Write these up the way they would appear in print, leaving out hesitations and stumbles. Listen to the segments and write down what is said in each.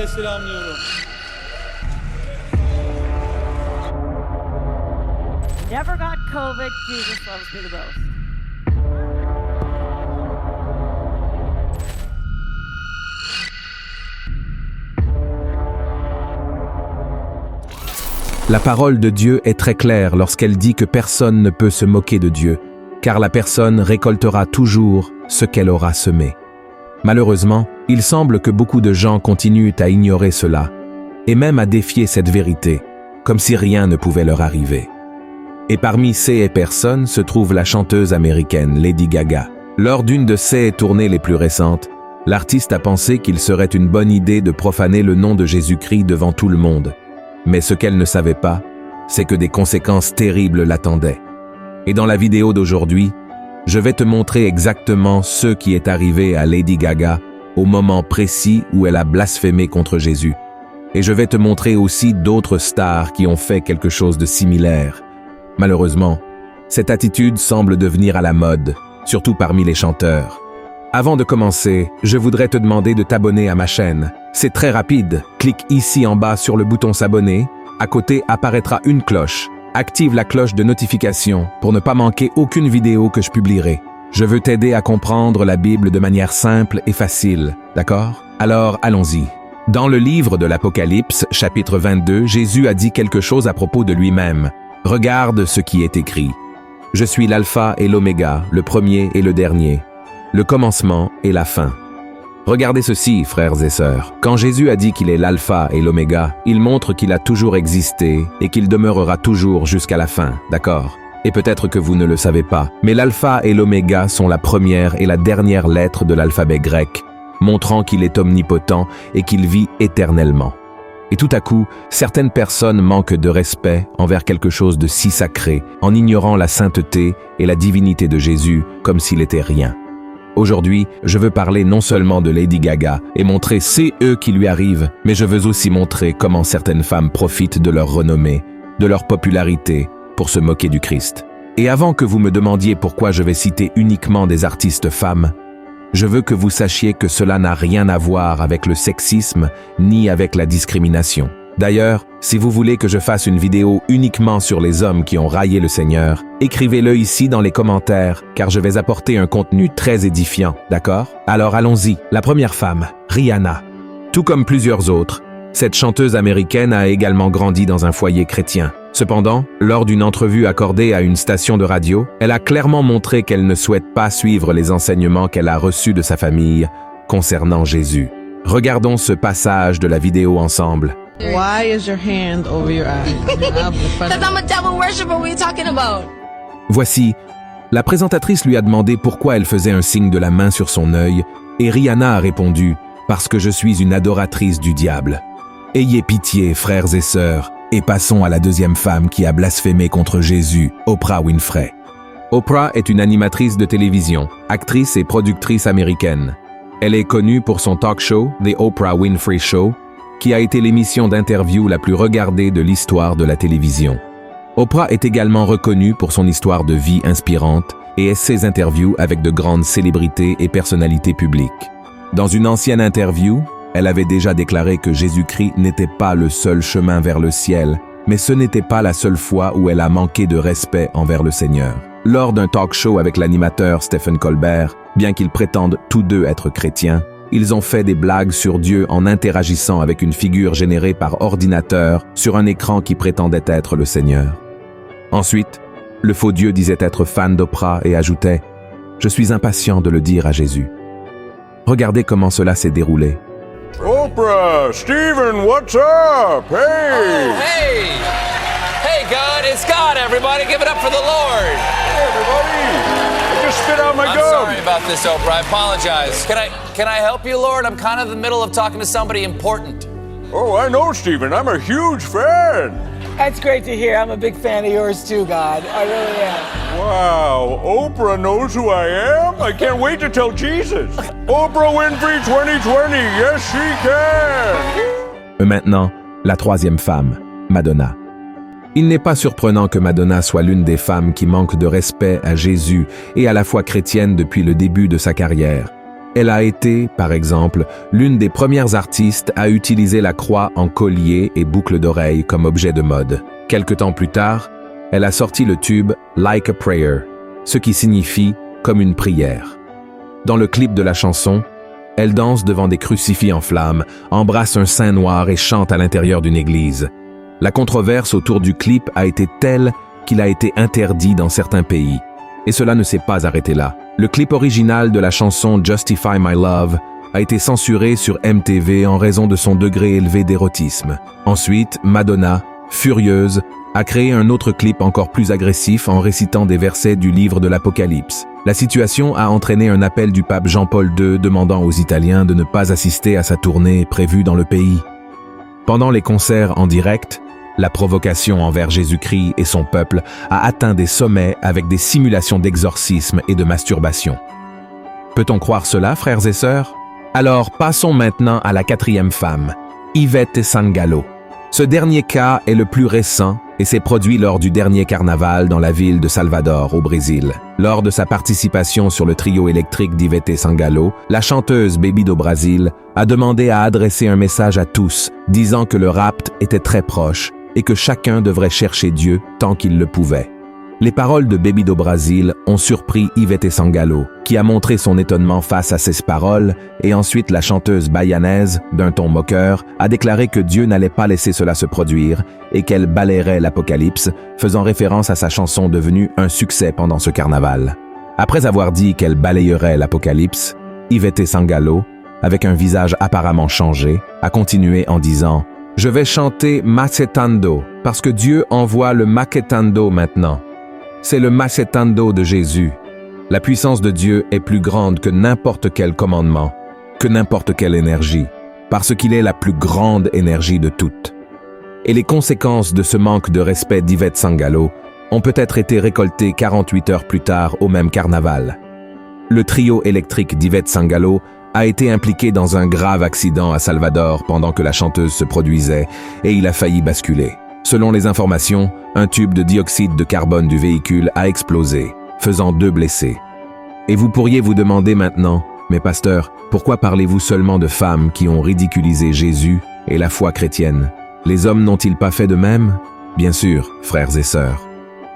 Türkiye'ye selamlıyorum. Never got COVID. Jesus loves me the most. La parole de Dieu est très claire lorsqu'elle dit que personne ne peut se moquer de Dieu, car la personne récoltera toujours ce qu'elle aura semé. Malheureusement, il semble que beaucoup de gens continuent à ignorer cela, et même à défier cette vérité, comme si rien ne pouvait leur arriver. Et parmi ces personnes se trouve la chanteuse américaine Lady Gaga. Lors d'une de ses tournées les plus récentes, l'artiste a pensé qu'il serait une bonne idée de profaner le nom de Jésus-Christ devant tout le monde. Mais ce qu'elle ne savait pas, c'est que des conséquences terribles l'attendaient. Et dans la vidéo d'aujourd'hui, je vais te montrer exactement ce qui est arrivé à Lady Gaga au moment précis où elle a blasphémé contre Jésus. Et je vais te montrer aussi d'autres stars qui ont fait quelque chose de similaire. Malheureusement, cette attitude semble devenir à la mode, surtout parmi les chanteurs. Avant de commencer, je voudrais te demander de t'abonner à ma chaîne. C'est très rapide. Clique ici en bas sur le bouton s'abonner. À côté apparaîtra une cloche. Active la cloche de notification pour ne pas manquer aucune vidéo que je publierai. Je veux t'aider à comprendre la Bible de manière simple et facile, d'accord? Alors, allons-y. Dans le livre de l'Apocalypse, chapitre 22, Jésus a dit quelque chose à propos de lui-même. Regarde ce qui est écrit. Je suis l'alpha et l'oméga, le premier et le dernier, le commencement et la fin. Regardez ceci, frères et sœurs. Quand Jésus a dit qu'il est l'alpha et l'oméga, il montre qu'il a toujours existé et qu'il demeurera toujours jusqu'à la fin, d'accord? Et peut-être que vous ne le savez pas, mais l'alpha et l'oméga sont la première et la dernière lettre de l'alphabet grec, montrant qu'il est omnipotent et qu'il vit éternellement. Et tout à coup, certaines personnes manquent de respect envers quelque chose de si sacré, en ignorant la sainteté et la divinité de Jésus comme s'il était rien. Aujourd'hui, je veux parler non seulement de Lady Gaga et montrer c'est eux qui lui arrivent, mais je veux aussi montrer comment certaines femmes profitent de leur renommée, de leur popularité, pour se moquer du Christ. Et avant que vous me demandiez pourquoi je vais citer uniquement des artistes femmes, je veux que vous sachiez que cela n'a rien à voir avec le sexisme ni avec la discrimination. D'ailleurs, si vous voulez que je fasse une vidéo uniquement sur les hommes qui ont raillé le Seigneur, écrivez-le ici dans les commentaires, car je vais apporter un contenu très édifiant, d'accord? Alors allons-y. La première femme, Rihanna. Tout comme plusieurs autres, cette chanteuse américaine a également grandi dans un foyer chrétien. Cependant, lors d'une entrevue accordée à une station de radio, elle a clairement montré qu'elle ne souhaite pas suivre les enseignements qu'elle a reçus de sa famille concernant Jésus. Regardons ce passage de la vidéo ensemble. Why is your hand over your eyes? Because I'm a devil worshiper, what are you talking about? Voici, la présentatrice lui a demandé pourquoi elle faisait un signe de la main sur son œil, et Rihanna a répondu « Parce que je suis une adoratrice du diable ». Ayez pitié, frères et sœurs, et passons à la deuxième femme qui a blasphémé contre Jésus, Oprah Winfrey. Oprah est une animatrice de télévision, actrice et productrice américaine. Elle est connue pour son talk show, The Oprah Winfrey Show, qui a été l'émission d'interview la plus regardée de l'histoire de la télévision. Oprah est également reconnue pour son histoire de vie inspirante et ses interviews avec de grandes célébrités et personnalités publiques. Dans une ancienne interview, elle avait déjà déclaré que Jésus-Christ n'était pas le seul chemin vers le ciel, mais ce n'était pas la seule fois où elle a manqué de respect envers le Seigneur. Lors d'un talk show avec l'animateur Stephen Colbert, bien qu'ils prétendent tous deux être chrétiens, ils ont fait des blagues sur Dieu en interagissant avec une figure générée par ordinateur sur un écran qui prétendait être le Seigneur. Ensuite, le faux Dieu disait être fan d'Oprah et ajoutait « Je suis impatient de le dire à Jésus ». Regardez comment cela s'est déroulé. Oprah, Steven, what's up? Hey! Oh, hey! Hey, God, it's God, everybody. Give it up for the Lord. Hey, everybody! I just spit out my I'm gum. sorry about this, Oprah. I apologize. Can I help you, Lord? I'm kind of in the middle of talking to somebody important. Oh, I know, Steven. I'm a huge fan. That's great to hear. I'm a big fan of yours too, God. I really am. Wow, Oprah knows who I am? I can't wait to tell Jesus. Oprah Winfrey 2020, yes she can! Maintenant, la troisième femme, Madonna. Il n'est pas surprenant que Madonna soit l'une des femmes qui manquent de respect à Jésus et à la foi chrétienne depuis le début de sa carrière. Elle a été, par exemple, l'une des premières artistes à utiliser la croix en collier et boucle d'oreille comme objet de mode. Quelque temps plus tard, elle a sorti le tube Like a Prayer, ce qui signifie comme une prière. Dans le clip de la chanson, elle danse devant des crucifix en flammes, embrasse un saint noir et chante à l'intérieur d'une église. La controverse autour du clip a été telle qu'il a été interdit dans certains pays. Et cela ne s'est pas arrêté là. Le clip original de la chanson Justify My Love a été censuré sur MTV en raison de son degré élevé d'érotisme. Ensuite, Madonna, furieuse, a créé un autre clip encore plus agressif en récitant des versets du livre de l'Apocalypse. La situation a entraîné un appel du pape Jean-Paul II demandant aux Italiens de ne pas assister à sa tournée prévue dans le pays. Pendant les concerts en direct, la provocation envers Jésus-Christ et son peuple a atteint des sommets avec des simulations d'exorcisme et de masturbation. Peut-on croire cela, frères et sœurs? Alors, passons maintenant à la 4e femme, Yvette Sangalo. Ce dernier cas est le plus récent et s'est produit lors du dernier carnaval dans la ville de Salvador, au Brésil. Lors de sa participation sur le trio électrique d'Yvette Sangalo, la chanteuse Baby do Brasil a demandé à adresser un message à tous, disant que le rapt était très proche et que chacun devrait chercher Dieu tant qu'il le pouvait. Les paroles de Baby do Brasil ont surpris Yvette Sangalo, qui a montré son étonnement face à ces paroles, et ensuite la chanteuse bayanaise, d'un ton moqueur, a déclaré que Dieu n'allait pas laisser cela se produire et qu'elle balayerait l'Apocalypse, faisant référence à sa chanson devenue un succès pendant ce carnaval. Après avoir dit qu'elle balayerait l'Apocalypse, Yvette Sangalo, avec un visage apparemment changé, a continué en disant « Je vais chanter Macetando, parce que Dieu envoie le Macetando maintenant. C'est le Macetando de Jésus. La puissance de Dieu est plus grande que n'importe quel commandement, que n'importe quelle énergie, parce qu'il est la plus grande énergie de toutes. » Et les conséquences de ce manque de respect d'Yvette Sangalo ont peut-être été récoltées 48 heures plus tard au même carnaval. Le trio électrique d'Yvette Sangalo a été impliqué dans un grave accident à Salvador pendant que la chanteuse se produisait et il a failli basculer. Selon les informations, un tube de dioxyde de carbone du véhicule a explosé, faisant 2 blessés. Et vous pourriez vous demander maintenant, mais pasteur, pourquoi parlez-vous seulement de femmes qui ont ridiculisé Jésus et la foi chrétienne? Les hommes n'ont-ils pas fait de même? Bien sûr, frères et sœurs.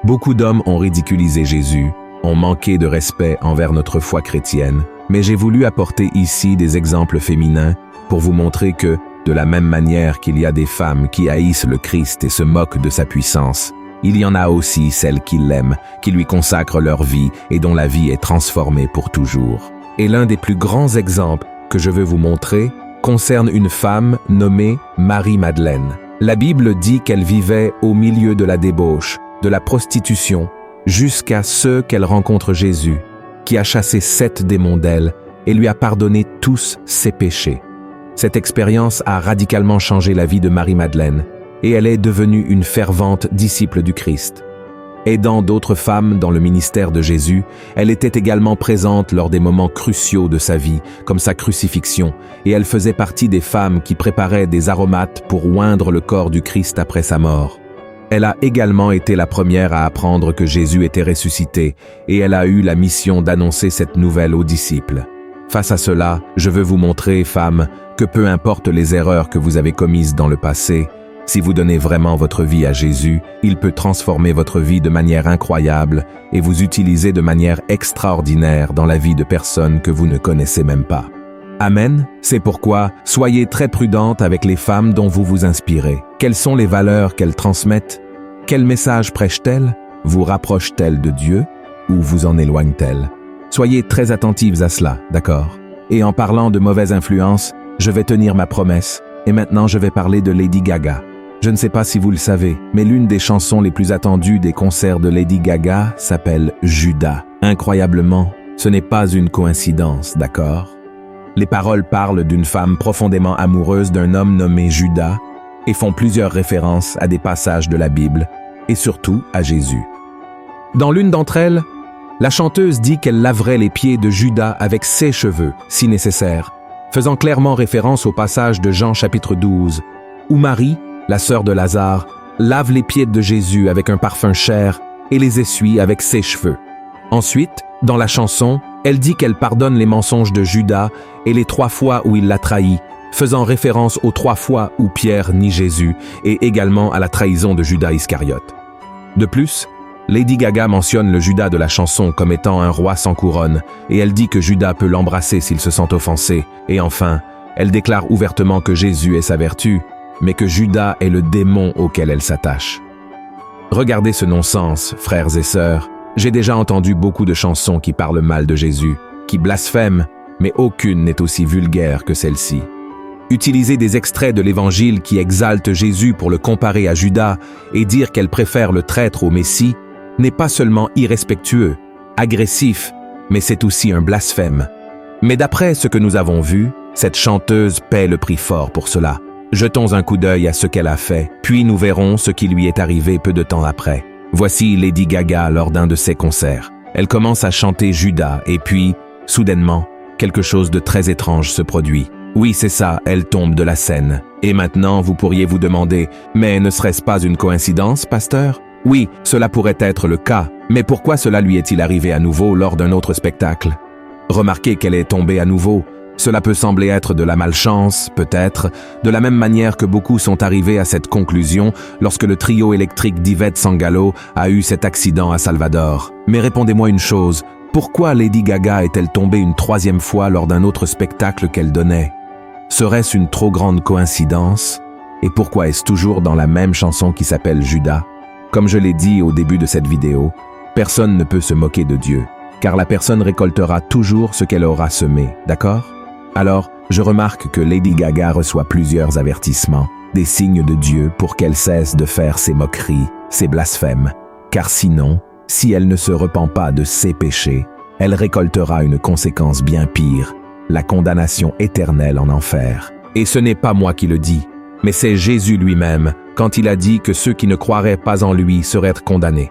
Beaucoup d'hommes ont ridiculisé Jésus, ont manqué de respect envers notre foi chrétienne, mais j'ai voulu apporter ici des exemples féminins pour vous montrer que, de la même manière qu'il y a des femmes qui haïssent le Christ et se moquent de sa puissance, il y en a aussi celles qui l'aiment, qui lui consacrent leur vie et dont la vie est transformée pour toujours. Et l'un des plus grands exemples que je veux vous montrer concerne une femme nommée Marie-Madeleine. La Bible dit qu'elle vivait au milieu de la débauche, de la prostitution, jusqu'à ce qu'elle rencontre Jésus, qui a chassé 7 démons d'elle et lui a pardonné tous ses péchés. Cette expérience a radicalement changé la vie de Marie-Madeleine et elle est devenue une fervente disciple du Christ. Aidant d'autres femmes dans le ministère de Jésus, elle était également présente lors des moments cruciaux de sa vie, comme sa crucifixion, et elle faisait partie des femmes qui préparaient des aromates pour oindre le corps du Christ après sa mort. Elle a également été la première à apprendre que Jésus était ressuscité, et elle a eu la mission d'annoncer cette nouvelle aux disciples. Face à cela, je veux vous montrer, femmes, que peu importe les erreurs que vous avez commises dans le passé, si vous donnez vraiment votre vie à Jésus, il peut transformer votre vie de manière incroyable et vous utiliser de manière extraordinaire dans la vie de personnes que vous ne connaissez même pas. Amen. C'est pourquoi, soyez très prudentes avec les femmes dont vous vous inspirez. Quelles sont les valeurs qu'elles transmettent? Quel message prêchent-elles? Vous rapprochent-elles de Dieu ou vous en éloignent-elles? Soyez très attentives à cela, d'accord? Et en parlant de mauvaise influence, je vais tenir ma promesse. Et maintenant, je vais parler de Lady Gaga. Je ne sais pas si vous le savez, mais l'une des chansons les plus attendues des concerts de Lady Gaga s'appelle Judas. Incroyablement, ce n'est pas une coïncidence, d'accord? Les paroles parlent d'une femme profondément amoureuse d'un homme nommé Judas et font plusieurs références à des passages de la Bible et surtout à Jésus. Dans l'une d'entre elles, la chanteuse dit qu'elle laverait les pieds de Judas avec ses cheveux, si nécessaire, faisant clairement référence au passage de Jean chapitre 12, où Marie, la sœur de Lazare, lave les pieds de Jésus avec un parfum cher et les essuie avec ses cheveux. Ensuite, dans la chanson, Elle dit qu'elle pardonne les mensonges de Judas et les 3 fois où il l'a trahi, faisant référence aux 3 fois où Pierre nie Jésus et également à la trahison de Judas Iscariote. De plus, Lady Gaga mentionne le Judas de la chanson comme étant un roi sans couronne et elle dit que Judas peut l'embrasser s'il se sent offensé. Et enfin, elle déclare ouvertement que Jésus est sa vertu, mais que Judas est le démon auquel elle s'attache. Regardez ce non-sens, frères et sœurs. J'ai déjà entendu beaucoup de chansons qui parlent mal de Jésus, qui blasphèment, mais aucune n'est aussi vulgaire que celle-ci. Utiliser des extraits de l'Évangile qui exaltent Jésus pour le comparer à Judas et dire qu'elle préfère le traître au Messie n'est pas seulement irrespectueux, agressif, mais c'est aussi un blasphème. Mais d'après ce que nous avons vu, cette chanteuse paie le prix fort pour cela. Jetons un coup d'œil à ce qu'elle a fait, puis nous verrons ce qui lui est arrivé peu de temps après. Voici Lady Gaga lors d'un de ses concerts. Elle commence à chanter Judas et puis, soudainement, quelque chose de très étrange se produit. Oui, c'est ça, elle tombe de la scène. Et maintenant, vous pourriez vous demander, mais ne serait-ce pas une coïncidence, pasteur? Oui, cela pourrait être le cas, mais pourquoi cela lui est-il arrivé à nouveau lors d'un autre spectacle? Remarquez qu'elle est tombée à nouveau. Cela peut sembler être de la malchance, peut-être, de la même manière que beaucoup sont arrivés à cette conclusion lorsque le trio électrique d'Yvette Sangalo a eu cet accident à Salvador. Mais répondez-moi une chose, pourquoi Lady Gaga est-elle tombée une 3e fois lors d'un autre spectacle qu'elle donnait? Serait-ce une trop grande coïncidence? Et pourquoi est-ce toujours dans la même chanson qui s'appelle Judas? Comme je l'ai dit au début de cette vidéo, personne ne peut se moquer de Dieu, car la personne récoltera toujours ce qu'elle aura semé, d'accord? Alors, je remarque que Lady Gaga reçoit plusieurs avertissements, des signes de Dieu pour qu'elle cesse de faire ses moqueries, ses blasphèmes, car sinon, si elle ne se repent pas de ses péchés, elle récoltera une conséquence bien pire, la condamnation éternelle en enfer. Et ce n'est pas moi qui le dis, mais c'est Jésus lui-même, quand il a dit que ceux qui ne croiraient pas en lui seraient condamnés.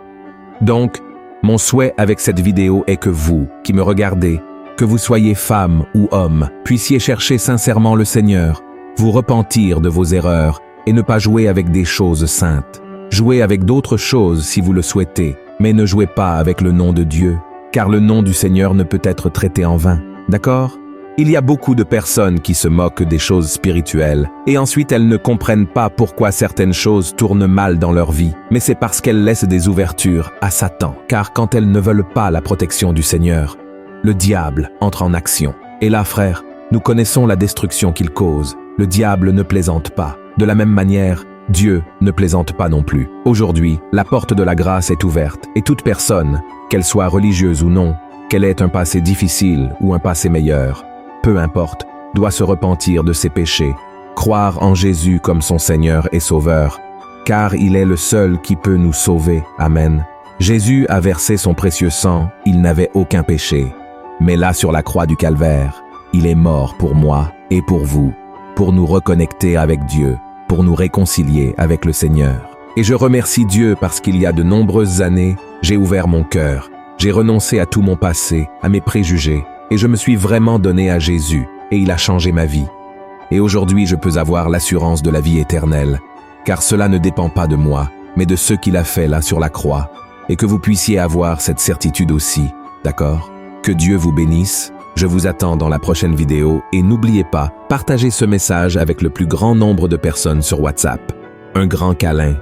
Donc, mon souhait avec cette vidéo est que vous, qui me regardez, que vous soyez femme ou homme, puissiez chercher sincèrement le Seigneur, vous repentir de vos erreurs et ne pas jouer avec des choses saintes. Jouez avec d'autres choses si vous le souhaitez, mais ne jouez pas avec le nom de Dieu, car le nom du Seigneur ne peut être traité en vain. D'accord? Il y a beaucoup de personnes qui se moquent des choses spirituelles, et ensuite elles ne comprennent pas pourquoi certaines choses tournent mal dans leur vie, mais c'est parce qu'elles laissent des ouvertures à Satan, car quand elles ne veulent pas la protection du Seigneur, le diable entre en action. Et là, frère, nous connaissons la destruction qu'il cause. Le diable ne plaisante pas. De la même manière, Dieu ne plaisante pas non plus. Aujourd'hui, la porte de la grâce est ouverte, et toute personne, qu'elle soit religieuse ou non, qu'elle ait un passé difficile ou un passé meilleur, peu importe, doit se repentir de ses péchés, croire en Jésus comme son Seigneur et Sauveur, car il est le seul qui peut nous sauver. Amen. Jésus a versé son précieux sang, il n'avait aucun péché. Mais là, sur la croix du calvaire, il est mort pour moi et pour vous, pour nous reconnecter avec Dieu, pour nous réconcilier avec le Seigneur. Et je remercie Dieu parce qu'il y a de nombreuses années, j'ai ouvert mon cœur, j'ai renoncé à tout mon passé, à mes préjugés, et je me suis vraiment donné à Jésus, et il a changé ma vie. Et aujourd'hui, je peux avoir l'assurance de la vie éternelle, car cela ne dépend pas de moi, mais de ce qu'il a fait là sur la croix, et que vous puissiez avoir cette certitude aussi, d'accord? Que Dieu vous bénisse, je vous attends dans la prochaine vidéo, et n'oubliez pas, partagez ce message avec le plus grand nombre de personnes sur WhatsApp. Un grand câlin.